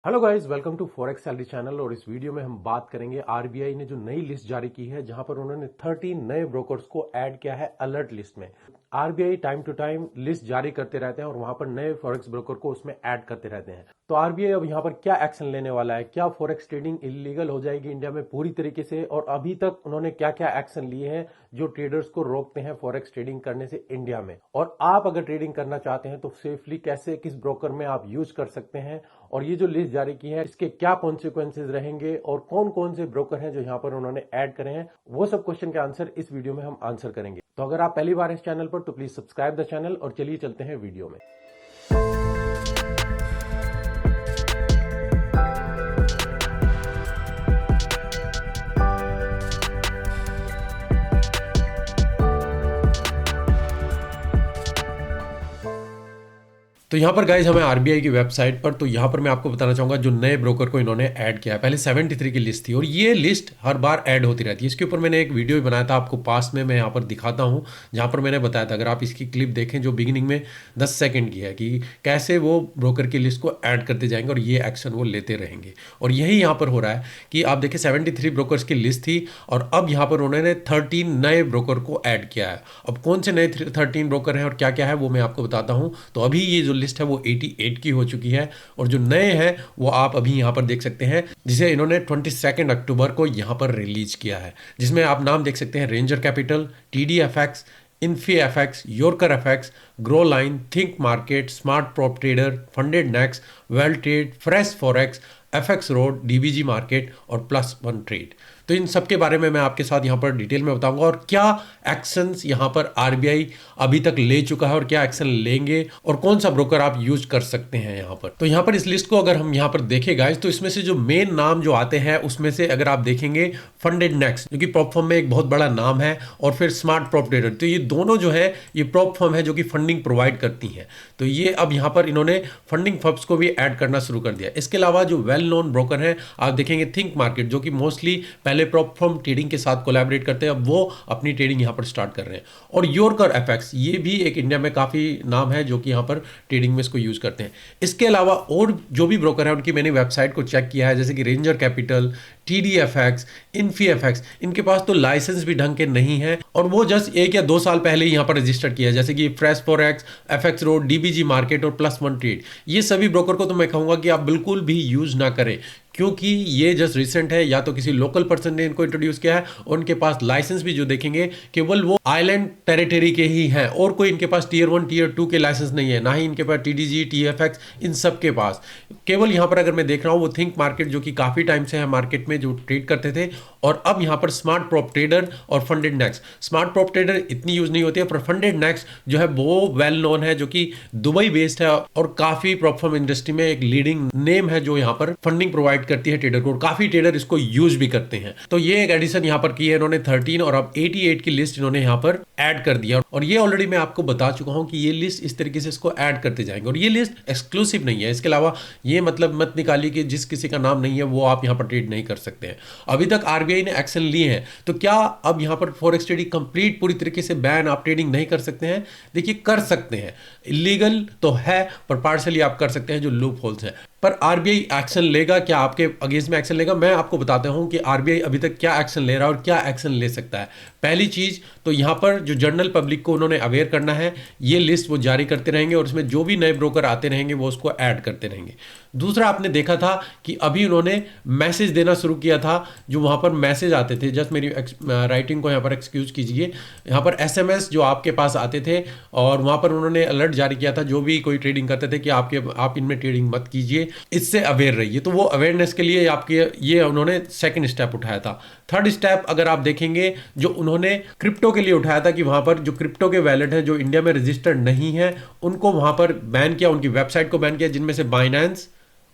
Hello guys, welcome to forex salary channel. और इस video में हम बात करेंगे आरबीआई ने जो नई लिस्ट जारी की है, जहां पर उन्होंने 13 नए ब्रोकर्स को ऐड किया है अलर्ट लिस्ट में। RBI time to time list जारी करते रहते हैं और वहां पर नए फॉरेक्स ब्रोकर को उसमें ऐड करते रहते हैं। तो आरबीआई अब यहां पर क्या एक्शन लेने वाला है? क्या फॉरेक्स ट्रेडिंग इलीगल हो जाएगी इंडिया में पूरी तरीके से? और अभी तक उन्होंने क्या क्या एक्शन लिए हैं जो ट्रेडर्स को रोकते हैं फॉरेक्स ट्रेडिंग करने से इंडिया में? और आप अगर ट्रेडिंग करना चाहते हैं तो सेफली कैसे, किस ब्रोकर में आप यूज कर सकते हैं? और ये जो लिस्ट जारी की है, इसके क्या कॉन्सिक्वेंसेज रहेंगे और कौन कौन से ब्रोकर हैं जो यहाँ पर उन्होंने ऐड करे हैं, वो सब क्वेश्चन के आंसर इस वीडियो में हम आंसर करेंगे। तो अगर आप पहली बार इस चैनल पर तो प्लीज सब्सक्राइब द चैनल और चलिए चलते हैं वीडियो में। तो यहाँ पर गाइज हमें आरबीआई की वेबसाइट पर, तो यहाँ पर मैं आपको बताना चाहूंगा जो नए ब्रोकर को इन्होंने ऐड किया है। पहले 73 की लिस्ट थी और ये लिस्ट हर बार ऐड होती रहती है। इसके ऊपर मैंने एक वीडियो भी बनाया था, आपको पास में मैं यहाँ पर दिखाता हूँ, जहाँ पर मैंने बताया था। अगर आप इसकी क्लिप देखें जो बिगिनिंग में 10 सेकंड की है, कि कैसे वो ब्रोकर की लिस्ट को ऐड करते जाएंगे और ये एक्शन वो लेते रहेंगे। और यही यहाँ पर हो रहा है कि आप देखिए 73 ब्रोकर्स की लिस्ट थी और अब यहाँ पर उन्होंने 13 नए ब्रोकर को ऐड किया है। अब कौन से नए 13 ब्रोकर हैं और क्या क्या है वो मैं आपको बताता हूँ। तो अभी ये जो लिस्ट है वो 88 की हो चुकी है और जो नए हैं वो आप अभी यहां पर देख सकते हैं, जिसे इन्होंने 22 अक्टूबर को यहां पर रिलीज किया है, जिसमें आप नाम देख सकते हैं ranger capital, TDFX, InfiFX, योरकर FX, grow line, think market, smart prop trader, funded next, well trade, fresh forex, FX road, DBG market और +1 ट्रेड। तो इन सब के बारे में मैं आपके साथ यहाँ पर डिटेल में बताऊंगा और क्या एक्शंस यहाँ पर आरबीआई अभी तक ले चुका है और क्या एक्शन लेंगे और कौन सा ब्रोकर आप यूज कर सकते हैं यहाँ पर। तो यहाँ पर इस लिस्ट को अगर हम यहाँ पर देखें गाइस, तो इसमें से जो मेन नाम जो आते हैं उसमें से अगर आप देखेंगे फंडेड नेक्स्ट, जो कि प्रॉप फर्म में एक बहुत बड़ा नाम है, और फिर स्मार्ट प्रॉप ट्रेडर। तो ये दोनों जो है ये प्रॉप फर्म है जो कि फंडिंग प्रोवाइड करती है। तो ये अब यहाँ पर इन्होंने फंडिंग फर्म्स को भी ऐड करना शुरू कर दिया। इसके अलावा जो वेल नोन ब्रोकर है आप देखेंगे थिंक मार्केट, जो कि मोस्टली पहले प्रॉप फर्म ट्रेडिंग के साथ कोलैबोरेट करते हैं, अब वो अपनी ट्रेडिंग यहां पर स्टार्ट कर रहे हैं। और योरकर FX, ये भी एक इंडिया में काफी नाम है जो कि यहां पर ट्रेडिंग में इसको यूज करते हैं। इसके अलावा और जो भी ब्रोकर है उनकी मैंने वेबसाइट को चेक किया है, जैसे कि रेंजर कैपिटल, TDFX, InfiFX, इनके पास तो लाइसेंस भी ढंग के नहीं है और वो जस्ट 1 या 2 साल पहले यहाँ पर रजिस्टर किया है, जैसे कि fresh forex, FX road, DBG market और +1 ट्रेड। ये सभी ब्रोकर को तो मैं कहूंगा कि आप बिल्कुल भी यूज ना करें, क्योंकि ये जस्ट रिसेंट है, या तो किसी लोकल पर्सन ने इनको इंट्रोड्यूस किया है और उनके पास लाइसेंस भी जो देखेंगे केवल वो आइलैंड टेरिटरी के ही हैं और कोई इनके पास टियर 1 टियर 2 के लाइसेंस नहीं है, ना ही इनके पास TDG, TFX, इन सब के पास। केवल यहाँ पर अगर मैं देख रहा हूँ वो थिंक मार्केट, जो कि काफी टाइम से है मार्केट में, जो ट्रेड करते थे, और अब यहाँ पर स्मार्ट प्रॉप ट्रेडर और funded next. Smart prop trader इतनी यूज नहीं होती है, पर फंडेड नेक्स्ट जो है वो वेल नोन है, जो कि दुबई बेस्ड है और काफी प्रॉप फर्म इंडस्ट्री में एक लीडिंग नेम है जो यहाँ पर फंडिंग प्रोवाइड करती है ट्रेडर को, और काफी ट्रेडर इसको यूज भी करते हैं। तो ये एक एडिशन यहाँ पर की है इन्होंने 13 और अब 88 की लिस्ट इन्होंने यहाँ पर ऐड कर दिया। और ये ऑलरेडी मैं आपको बता चुका हूं कि ये लिस्ट इस तरीके से इसको ऐड करते जाएंगे और ये लिस्ट एक्सक्लूसिव नहीं है। इसके अलावा ये मतलब मत निकालिए कि जिस किसी का नाम नहीं है वो आप यहाँ पर ट्रेड नहीं कर सकते हैं। अभी तक आरबीआई ने एक्शन लिए हैं, तो क्या अब यहाँ पर फॉरेक्स ट्रेडिंग कंप्लीट पूरी तरीके से बैन, आप ट्रेडिंग नहीं कर सकते हैं? देखिए, कर सकते हैं, इलीगल तो है पर पार्शली आप कर सकते हैं जो लूप होल्स है। पर आरबीआई एक्शन लेगा क्या, आपके अगेंस्ट में एक्शन लेगा? मैं आपको बताता हूं कि आरबीआई अभी तक क्या एक्शन ले रहा है और क्या एक्शन ले सकता है। पहली चीज तो यहां पर जो जनरल पब्लिक को उन्होंने अवेयर करना है, ये लिस्ट वो जारी करते रहेंगे और उसमें जो भी नए ब्रोकर आते रहेंगे वो उसको ऐड करते रहेंगे। दूसरा, आपने देखा था कि अभी उन्होंने मैसेज देना शुरू किया था, जो वहां पर मैसेज आते थे, जस्ट मेरी राइटिंग को यहां पर एक्सक्यूज कीजिए, यहां पर SMS जो आपके पास आते थे और वहां पर उन्होंने अलर्ट जारी किया था जो भी कोई ट्रेडिंग करते थे कि आप इनमें ट्रेडिंग मत कीजिए, इससे अवेयर रहिए। तो वो अवेयरनेस के लिए आपके ये उन्होंने सेकंड स्टेप उठाया था। थर्ड स्टेप अगर आप देखेंगे जो उन्होंने क्रिप्टो के लिए उठाया था, कि वहां पर जो क्रिप्टो के वैलेट हैं जो इंडिया में रजिस्टर्ड नहीं है उनको वहां पर बैन किया, उनकी वेबसाइट को बैन किया, जिनमें से बाइनेंस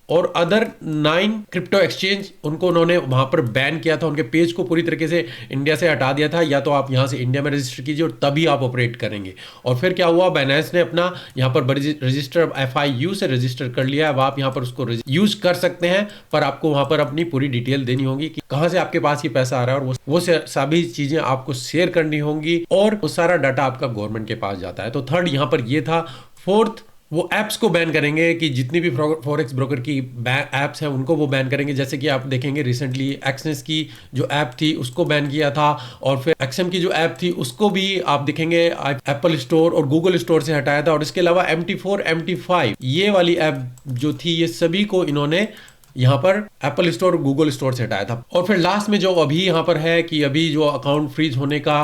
और अदर 9 क्रिप्टो एक्सचेंज, उनको उन्होंने वहां पर बैन किया था, उनके पेज को पूरी तरीके से इंडिया से हटा दिया था, या तो आप यहां से इंडिया में रजिस्टर कीजिए और तभी आप ऑपरेट करेंगे। और फिर क्या हुआ, बाइनेंस ने अपना यहां पर रजिस्टर FIU से रजिस्टर कर लिया है, अब आप यहां पर उसको यूज कर सकते हैं, पर आपको वहां पर अपनी पूरी डिटेल देनी होगी कि कहां से आपके पास ये पैसा आ रहा है, और वो सभी चीजें आपको शेयर करनी होंगी और वो सारा डाटा आपका गवर्नमेंट के पास जाता है। तो थर्ड यहां पर ये था। फोर्थ वो ऐप्स को बैन करेंगे कि जितनी भी फॉरेक्स ब्रोकर की ऐप्स हैं उनको वो बैन करेंगे। जैसे कि आप देखेंगे रिसेंटली एक्सनेस की जो ऐप थी उसको बैन किया था, और फिर एक्सएम की जो ऐप थी उसको भी आप देखेंगे एप्पल स्टोर और गूगल स्टोर से हटाया था। और इसके अलावा MT4 MT5 ये वाली ऐप जो थी ये सभी को इन्होंने यहाँ पर एप्पल स्टोर गूगल स्टोर से हटाया था। और फिर लास्ट में जो अभी यहाँ पर है कि अभी जो अकाउंट फ्रीज होने का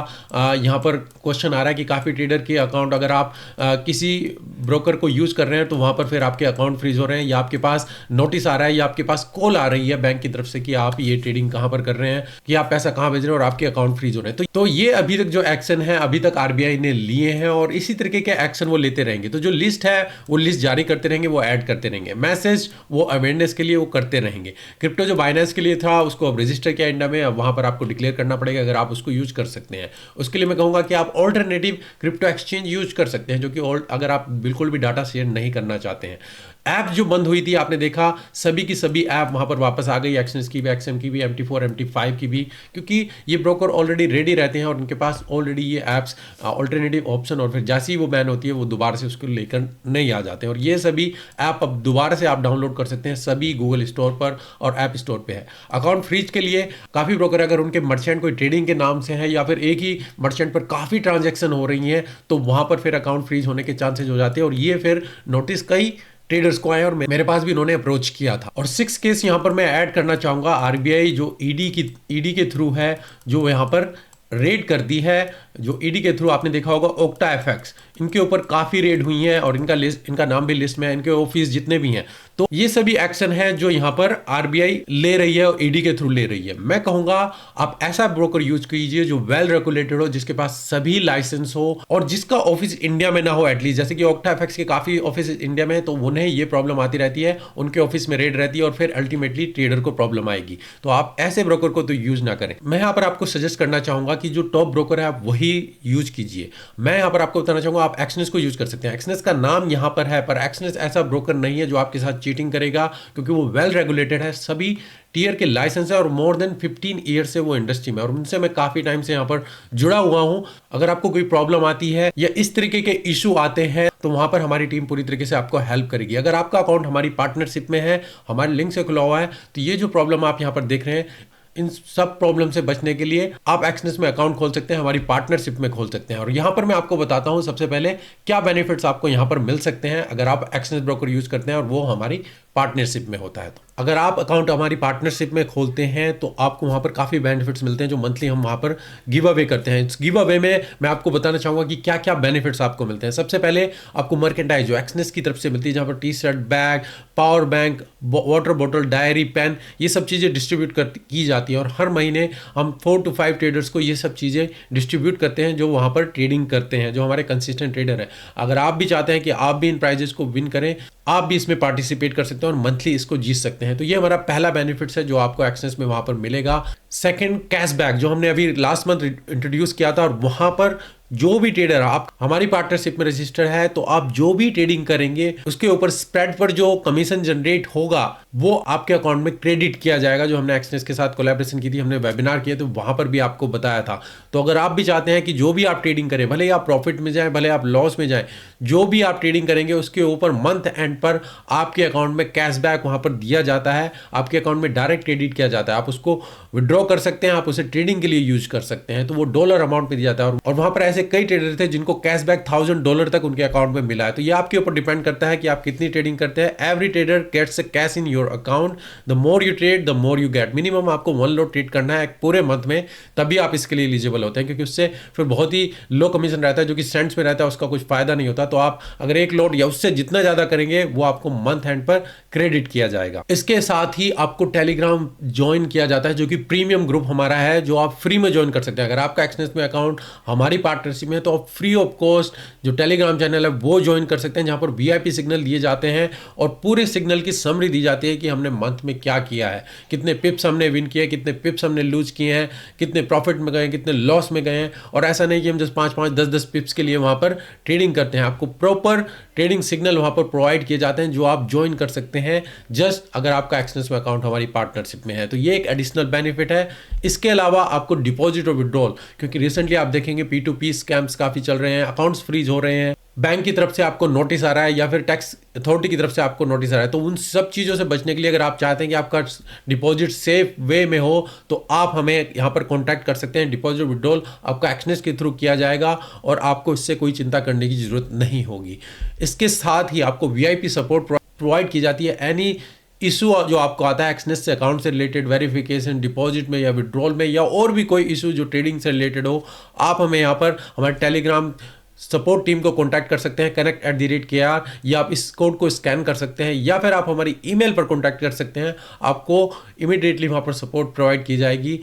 यहाँ पर क्वेश्चन आ रहा है कि काफ़ी ट्रेडर के अकाउंट अगर आप किसी ब्रोकर को यूज़ कर रहे हैं तो वहाँ पर फिर आपके अकाउंट फ्रीज हो रहे हैं, या आपके पास नोटिस आ रहा है या आपके पास कॉल आ रही है बैंक की तरफ से कि आप ये ट्रेडिंग कहाँ पर कर रहे हैं, कि आप पैसा कहाँ भेज रहे हैं और आपके अकाउंट फ्रीज हो रहे हैं। तो ये अभी तक जो एक्शन है अभी तक RBI ने लिए हैं और इसी तरीके के एक्शन वो लेते रहेंगे। तो जो लिस्ट है वो लिस्ट जारी करते रहेंगे, वो ऐड करते रहेंगे, मैसेज वो अवेयरनेस के लिए वो करते रहेंगे। क्रिप्टो जो बाइनेंस के लिए था उसको अब रजिस्टर किया इंडिया में, अब वहां पर आपको डिक्लेयर करना पड़ेगा अगर आप उसको यूज कर सकते हैं। उसके लिए मैं कहूंगा कि आप ऑल्टरनेटिव क्रिप्टो एक्सचेंज यूज कर सकते हैं, जो कि अगर आप बिल्कुल भी डाटा शेयर नहीं करना चाहते हैं। ऐप जो बंद हुई थी आपने देखा सभी की सभी ऐप वहां पर वापस आ गई, एक्सचेंज की भी, एक्सएम की भी, MT4 MT5 की भी, क्योंकि ये ब्रोकर ऑलरेडी रेडी रहते हैं और उनके पास ऑलरेडी ये ऐप्स ऑल्टरनेटिव ऑप्शन, और फिर जैसे ही वो बैन होती है वो दोबारा से उसको लेकर नहीं आ जाते हैं। और ये सभी ऐप अब दोबारा से आप डाउनलोड कर सकते हैं, सभी गूगल स्टोर पर और ऐप स्टोर पे है। अकाउंट फ्रीज के लिए काफ़ी ब्रोकर अगर उनके मर्चेंट कोई ट्रेडिंग के नाम से है या फिर एक ही मर्चेंट पर काफ़ी ट्रांजैक्शन हो रही हैं तो वहां पर फिर अकाउंट फ्रीज होने के चांसेस हो जाते हैं। और ये फिर नोटिस कई ट्रेडर्स को आए और मेरे पास भी उन्होंने अप्रोच किया था। और 6 केस यहां पर मैं ऐड करना चाहूंगा। RBI जो ईडी के थ्रू है जो यहां पर रेड करती है, जो ईडी के थ्रू आपने देखा होगा OctaFX, इनके ऊपर काफ़ी रेड हुई हैं और इनका नाम भी लिस्ट में है, इनके ऑफिस जितने भी हैं। तो ये सभी एक्शन है जो यहाँ पर RBI ले रही है और ईडी के थ्रू ले रही है। मैं कहूँगा आप ऐसा ब्रोकर यूज कीजिए जो वेल रेगुलेटेड हो, जिसके पास सभी लाइसेंस हो और जिसका ऑफिस इंडिया में ना हो एटलीस्ट। जैसे कि OctaFX के काफ़ी ऑफिस इंडिया में है तो उन्हें ये प्रॉब्लम आती रहती है, उनके ऑफिस में रेड रहती है और फिर अल्टीमेटली ट्रेडर को प्रॉब्लम आएगी। तो आप ऐसे ब्रोकर को तो यूज ना करें। मैं यहाँ पर आपको सजेस्ट करना चाहूँगा कि जो टॉप ब्रोकर है आप वही यूज कीजिए। मैं यहाँ पर आपको बताना चाहूँगा आप एक्सनेस को यूज कर सकते हैं। एक्सनेस का नाम यहाँ पर है, पर एक्सनेस ऐसा ब्रोकर नहीं है जो आपके साथ चीटिंग करेगा, क्योंकि वो वेल रेगुलेटेड है, सभी टीयर के लाइसेंस है और मोर देन 15 ईयर से वो इंडस्ट्री में, और उनसे मैं काफ़ी टाइम से यहाँ पर जुड़ा हुआ हूँ। अगर आपको कोई प्रॉब्लम आती है या इस तरीके के इशू आते हैं तो वहाँ पर हमारी टीम पूरी तरीके से आपको हेल्प करेगी। अगर आपका अकाउंट हमारी पार्टनरशिप में है, हमारे लिंक से खुला हुआ है, तो ये जो प्रॉब्लम आप यहाँ पर देख रहे हैं इन सब प्रॉब्लम से बचने के लिए आप एक्सनेस में अकाउंट खोल सकते हैं, हमारी पार्टनरशिप में खोल सकते हैं। और यहाँ पर मैं आपको बताता हूँ सबसे पहले क्या बेनिफिट्स आपको यहाँ पर मिल सकते हैं अगर आप एक्सनेस ब्रोकर यूज करते हैं और वो हमारी पार्टनरशिप में होता है। तो अगर आप अकाउंट हमारी पार्टनरशिप में खोलते हैं तो आपको वहाँ पर काफ़ी बेनिफिट्स मिलते हैं जो मंथली हम वहाँ पर गिव अवे करते हैं। इस गिव अवे में मैं आपको बताना चाहूँगा कि क्या क्या बेनिफिट्स आपको मिलते हैं। सबसे पहले आपको मर्केंडाइज जो एक्सनेस की तरफ से मिलती है, जहाँ पर t-shirt, bag, power bank, water bottle, diary, pen, ये सब चीज़ें डिस्ट्रीब्यूट की जाती है। और हर महीने हम 4 to 5 ट्रेडर्स को ये सब चीज़ें डिस्ट्रीब्यूट करते हैं जो वहाँ पर ट्रेडिंग करते हैं, जो हमारे कंसिस्टेंट ट्रेडर हैं। अगर आप भी चाहते हैं कि आप भी इन प्राइजेस को विन करें, आप भी इसमें पार्टिसिपेट कर सकते हैं और मंथली इसको जीत सकते हैं। तो ये हमारा पहला बेनिफिट्स है जो आपको एक्सनेस में वहां पर मिलेगा। सेकंड, कैशबैक जो हमने अभी लास्ट मंथ इंट्रोड्यूस किया था, और वहां पर जो भी ट्रेडर आप हमारी पार्टनरशिप में रजिस्टर है तो आप जो भी ट्रेडिंग करेंगे उसके ऊपर स्प्रेड पर जो कमीशन जनरेट होगा वो आपके अकाउंट में क्रेडिट किया जाएगा। जो हमने एक्सनेस के साथ कोलैबोरेशन की थी, हमने वेबिनार किए तो वहां पर भी आपको बताया था। तो अगर आप भी चाहते हैं कि जो भी आप ट्रेडिंग करें, भले ही आप प्रॉफिट में जाए भले आप लॉस में जाए, जो भी आप ट्रेडिंग करेंगे उसके ऊपर मंथ एंड पर आपके अकाउंट में कैशबैक वहां पर दिया जाता है, आपके अकाउंट में डायरेक्ट क्रेडिट किया जाता है। आप उसको विड्रॉ कर सकते हैं, आप उसे ट्रेडिंग के लिए यूज कर सकते हैं। तो वो डॉलर अमाउंट पे दिया जाता है और वहां पर ऐसे कई ट्रेडर थे जिनको कैशबैक $1000 तक उनके अकाउंट में मिला है। तो ये आपके ऊपर डिपेंड करता है कि आप कितनी ट्रेडिंग करते हैं। Every trader gets cash in your account, the more you trade the more you get. Minimum आपको 1 लोट ट्रेड करना है पूरे मंथ में, तभी आप इसके लिए एलिजिबल होते हैं, क्योंकि उससे फिर बहुत ही लो कमीशन रहता है जो कि सेंट्स में रहता है, उसका कुछ फायदा नहीं होता। तो आप अगर 1 लोट या उससे जितना ज्यादा करेंगे वो आपको मंथ एंड पर क्रेडिट किया जाएगा। इसके साथ ही आपको टेलीग्राम ज्वाइन किया जाता है जो कि प्रीमियम ग्रुप हमारा है, जो आप फ्री में ज्वाइन कर सकते हैं। अगर आपका एक्सनेस में अकाउंट हमारी पार्टनरशिप में है तो आप फ्री ऑफ कॉस्ट जो टेलीग्राम चैनल है वो ज्वाइन कर सकते हैं, जहां पर VIP सिग्नल दिए जाते हैं और पूरे सिग्नल की समरी दी जाती है कि हमने मंथ में क्या किया है, कितने पिप्स हमने विन किए, कितने पिप्स हमने लूज किए हैं, कितने प्रॉफिट में गए, कितने लॉस में गए हैं। और ऐसा नहीं कि हम जस्ट 5-5, 10-10 पिप्स के लिए वहां पर ट्रेडिंग करते हैं। आपको प्रॉपर ट्रेडिंग सिग्नल वहां पर प्रोवाइड किए जाते हैं जो आप ज्वाइन कर सकते हैं जस्ट अगर आपका एक्सनेस में अकाउंट हमारी पार्टनरशिप में है। तो ये एक एडिशनल बेनिफिट है। इसके अलावा आपको डिपॉजिट और विड्रॉल, क्योंकि रिसेंटली आप देखेंगे P2P स्कैम्स काफी चल रहे हैं, अकाउंट्स फ्रीज हो रहे हैं, बैंक की तरफ से आपको नोटिस आ रहा है या फिर टैक्स अथॉरिटी की तरफ से आपको नोटिस आ रहा है, तो उन सब चीज़ों से बचने के लिए अगर आप चाहते हैं कि आपका डिपॉजिट सेफ वे में हो तो आप हमें यहाँ पर कॉन्टैक्ट कर सकते हैं। डिपॉजिट विड्रॉल आपका एक्सनेस के थ्रू किया जाएगा और आपको इससे कोई चिंता करने की ज़रूरत नहीं होगी। इसके साथ ही आपको वीआईपी सपोर्ट प्रोवाइड की जाती है। एनी इशू जो आपको आता है एक्सनेस से अकाउंट से रिलेटेड, वेरिफिकेशन, डिपॉजिट में या विड्रॉल में, या और भी कोई इशू जो ट्रेडिंग से रिलेटेड हो, आप हमें यहाँ पर हमारे टेलीग्राम सपोर्ट टीम को कांटेक्ट कर सकते हैं connect@KR, या आप इस कोड को स्कैन कर सकते हैं या फिर आप हमारी ईमेल पर कांटेक्ट कर सकते हैं। आपको इमीडिएटली वहाँ पर सपोर्ट प्रोवाइड की जाएगी।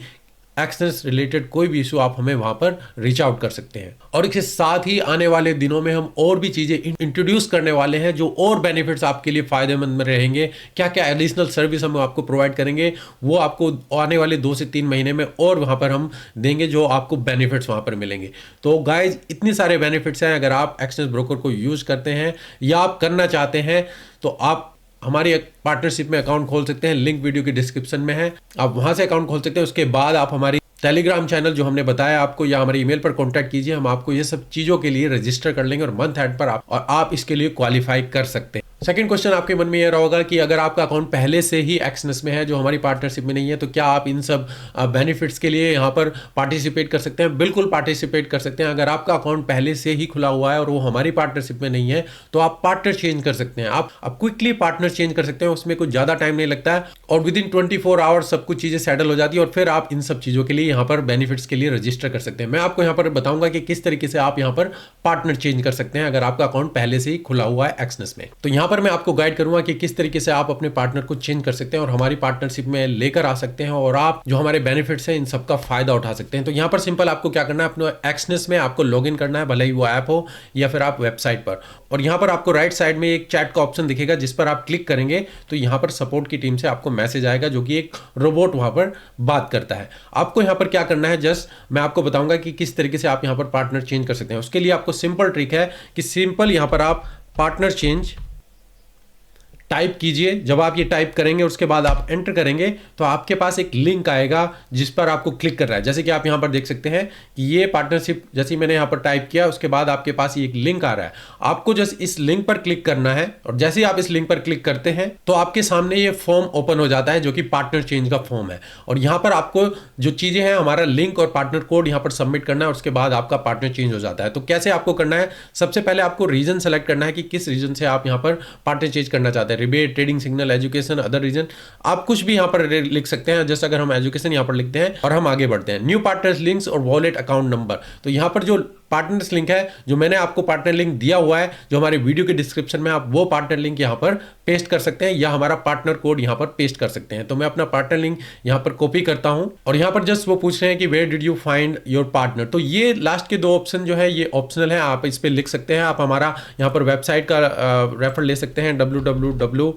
एक्सेस रिलेटेड कोई भी इशू आप हमें वहां पर रीच आउट कर सकते हैं। और इसके साथ ही आने वाले दिनों में हम और भी चीजें इंट्रोड्यूस करने वाले हैं जो और बेनिफिट्स आपके लिए फायदेमंद में रहेंगे। क्या क्या एडिशनल सर्विस हम आपको प्रोवाइड करेंगे वो आपको आने वाले 2 से 3 महीने में और वहां पर हम देंगे, जो आपको बेनिफिट्स वहां पर मिलेंगे। तो गाइज इतने सारे बेनिफिट्स हैं। अगर आप एक्सचेंज ब्रोकर को यूज करते हैं या आप करना चाहते हैं तो आप हमारी पार्टनरशिप में अकाउंट खोल सकते हैं। लिंक वीडियो की डिस्क्रिप्शन में है, आप वहां से अकाउंट खोल सकते हैं। उसके बाद आप हमारी टेलीग्राम चैनल जो हमने बताया आपको या हमारी ईमेल पर कांटेक्ट कीजिए, हम आपको ये सब चीज़ों के लिए रजिस्टर कर लेंगे और मंथ एंड पर आप इसके लिए क्वालिफाई कर सकते हैं। सेकंड क्वेश्चन आपके मन में यह होगा कि अगर आपका अकाउंट पहले से ही एक्सनेस में है जो हमारी पार्टनरशिप में नहीं है, तो क्या आप इन सब बेनिफिट्स के लिए यहाँ पर पार्टिसिपेट कर सकते हैं? बिल्कुल पार्टिसिपेट कर सकते हैं। अगर आपका अकाउंट पहले से ही खुला हुआ है और वो हमारी पार्टनरशिप में नहीं है तो आप पार्टनर चेंज कर सकते हैं। आप क्विकली पार्टनर चेंज कर सकते हैं, उसमें कुछ ज़्यादा टाइम नहीं लगता है और विद इन 24 आवर्स सब कुछ चीज़ें सेटल हो जाती है और फिर आप इन सब चीज़ों के लिए यहाँ पर बेनिफिट्स के लिए रजिस्टर कर सकते हैं। मैं आपको यहाँ पर बताऊंगा कि किस तरीके से आप यहाँ पर पार्टनर चेंज कर सकते हैं अगर आपका अकाउंट पहले से ही खुला हुआ है एक्सनेस में। तो यहाँ पर मैं आपको गाइड करूंगा कि किस तरीके से आप अपने पार्टनर को चेंज कर सकते हैं और हमारी पार्टनरशिप में लेकर आ सकते हैं और आप जो हमारे बेनिफिट्स हैं इन सबका फायदा उठा सकते हैं। तो यहाँ पर सिंपल आपको क्या करना है, अपने एक्सनेस में आपको लॉगिन करना है, भले ही वो ऐप हो या फिर आप वेबसाइट पर। और यहाँ पर आपको राइट साइड में एक चैट का ऑप्शन दिखेगा जिस पर आप क्लिक करेंगे तो यहाँ पर सपोर्ट की टीम से आपको मैसेज आएगा जो कि एक रोबोट वहां पर बात करता है। आपको यहाँ पर क्या करना है, जस्ट मैं आपको बताऊंगा कि किस तरीके से आप यहाँ पर पार्टनर चेंज कर सकते हैं। उसके लिए आपको सिंपल ट्रिक है कि सिंपल यहाँ पर आप पार्टनर चेंज टाइप कीजिए। जब आप ये टाइप करेंगे उसके बाद आप एंटर करेंगे तो आपके पास एक लिंक आएगा जिस पर आपको क्लिक करना है। जैसे कि आप यहां पर देख सकते हैं कि ये पार्टनरशिप, जैसे मैंने यहां पर टाइप किया उसके बाद आपके पास ये एक लिंक आ रहा है। आपको जस्ट इस लिंक पर क्लिक करना है और जैसे ही आप इस लिंक पर क्लिक करते हैं तो आपके सामने ये फॉर्म ओपन हो जाता है जो कि पार्टनर चेंज का फॉर्म है। और यहां पर आपको जो चीजें हैं, हमारा लिंक और पार्टनर कोड यहां पर सबमिट करना है, उसके बाद आपका पार्टनर चेंज हो जाता है। तो कैसे आपको करना है, सबसे पहले आपको रीजन सेलेक्ट करना है कि किस रीजन से आप यहां पर पार्टनर चेंज करना चाहते हैं। Rebate, trading signal, education, other reason, आप कुछ भी यहां पर लिख सकते हैं। जैसे अगर हम एजुकेशन यहां पर लिखते हैं और हम आगे बढ़ते हैं, न्यू पार्टनर्स लिंक्स और वॉलेट अकाउंट नंबर। तो यहां पर जो पार्टनर्स लिंक है, जो मैंने आपको पार्टनर लिंक दिया हुआ है जो हमारे वीडियो के डिस्क्रिप्शन में, आप वो पार्टनर लिंक यहां पर पेस्ट कर सकते हैं या हमारा पार्टनर कोड यहां पर पेस्ट कर सकते हैं। तो मैं अपना पार्टनर लिंक यहां पर कॉपी करता हूं और यहां पर जस्ट वो पूछ रहे हैं कि where did you find your partner. तो ये लास्ट के 2 ऑप्शन जो है ये ऑप्शनल है, आप इस पे लिख सकते हैं। आप हमारा यहां पर वेबसाइट का रेफर ले सकते हैं www.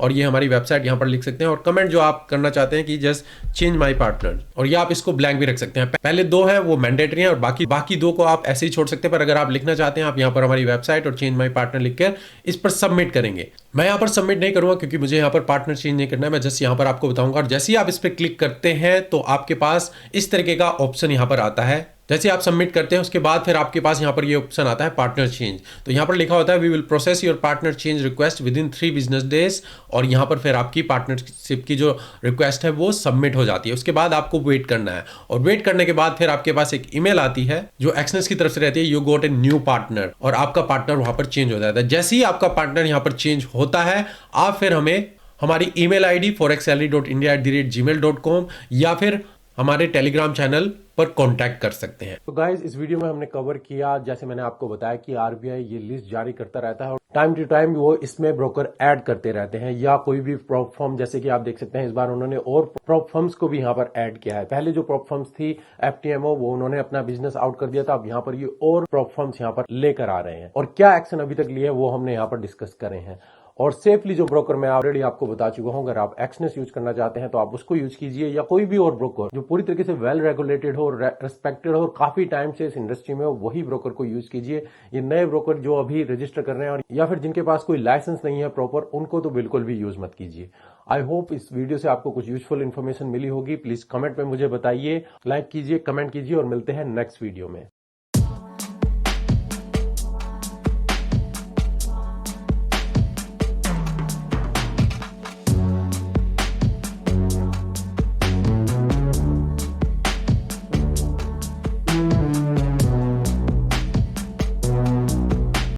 और ये हमारी वेबसाइट यहां पर लिख सकते हैं और कमेंट जो आप करना चाहते हैं कि जस्ट चेंज माई पार्टनर, और ये आप इसको ब्लैंक भी रख सकते हैं। पहले 2 है वो मैंडेटरी है और बाकी 2 को आप ऐसे ही छोड़ सकते हैं। पर अगर आप लिखना चाहते हैं आप यहां पर हमारी वेबसाइट और चेंज माई पार्टनर लिखकर इस पर सबमिट करेंगे। मैं यहां पर सबमिट नहीं करूंगा क्योंकि मुझे यहां पर पार्टनर चेंज नहीं करना है। मैं जस्ट यहां पर आपको बताऊंगा और जैसे ही आप इस पर क्लिक करते हैं तो आपके पास इस तरीके का ऑप्शन यहां पर आता है। जैसे आप सबमिट करते हैं उसके बाद फिर आपके पास यहाँ पर ये ऑप्शन आता है पार्टनर चेंज। तो यहाँ पर लिखा होता है we will process your partner change request within 3 business days, और यहाँ पर फिर आपकी पार्टनरशिप की जो रिक्वेस्ट है वो सबमिट हो जाती है। उसके बाद आपको वेट करना है और वेट करने के बाद फिर आपके पास एक ईमेल आती है जो एक्सनेस की तरफ से रहती है, you got a new partner, और आपका पार्टनर वहां पर चेंज हो जाता है। जैसे ही आपका पार्टनर यहाँ पर चेंज होता है आप फिर हमें हमारी ईमेल आईडी forexsalary.india@gmail.com या फिर हमारे टेलीग्राम चैनल पर कांटेक्ट कर सकते हैं। तो गाइस इस वीडियो में हमने कवर किया, जैसे मैंने आपको बताया कि आरबीआई ये लिस्ट जारी करता रहता है और टाइम टू टाइम वो इसमें ब्रोकर ऐड करते रहते हैं या कोई भी प्रॉप फर्म, जैसे कि आप देख सकते हैं इस बार उन्होंने और प्रॉप फर्म्स को भी यहाँ पर ऐड किया है। पहले जो प्रॉप फर्म्स थी एफटीएमओ वो उन्होंने अपना बिजनेस आउट कर दिया था, अब यहाँ पर ये और प्रॉप फर्म्स यहाँ पर लेकर आ रहे हैं और क्या एक्शन अभी तक लिए वो हमने यहाँ पर डिस्कस करे हैं। और सेफली जो ब्रोकर मैं ऑलरेडी आपको बता चुका हूं, अगर आप एक्सनेस यूज करना चाहते हैं तो आप उसको यूज कीजिए या कोई भी और ब्रोकर जो पूरी तरीके से वेल रेगुलेटेड हो, रेस्पेक्टेड हो और काफी टाइम से इस इंडस्ट्री में हो, वही ब्रोकर को यूज कीजिए। ये नए ब्रोकर जो अभी रजिस्टर कर रहे हैं और या फिर जिनके पास कोई लाइसेंस नहीं है प्रॉपर, उनको तो बिल्कुल भी यूज मत कीजिए। आई होप इस वीडियो से आपको कुछ यूजफुल इन्फॉर्मेशन मिली होगी। प्लीज कमेंट में मुझे बताइए, लाइक कीजिए, कमेंट कीजिए और मिलते हैं नेक्स्ट वीडियो में।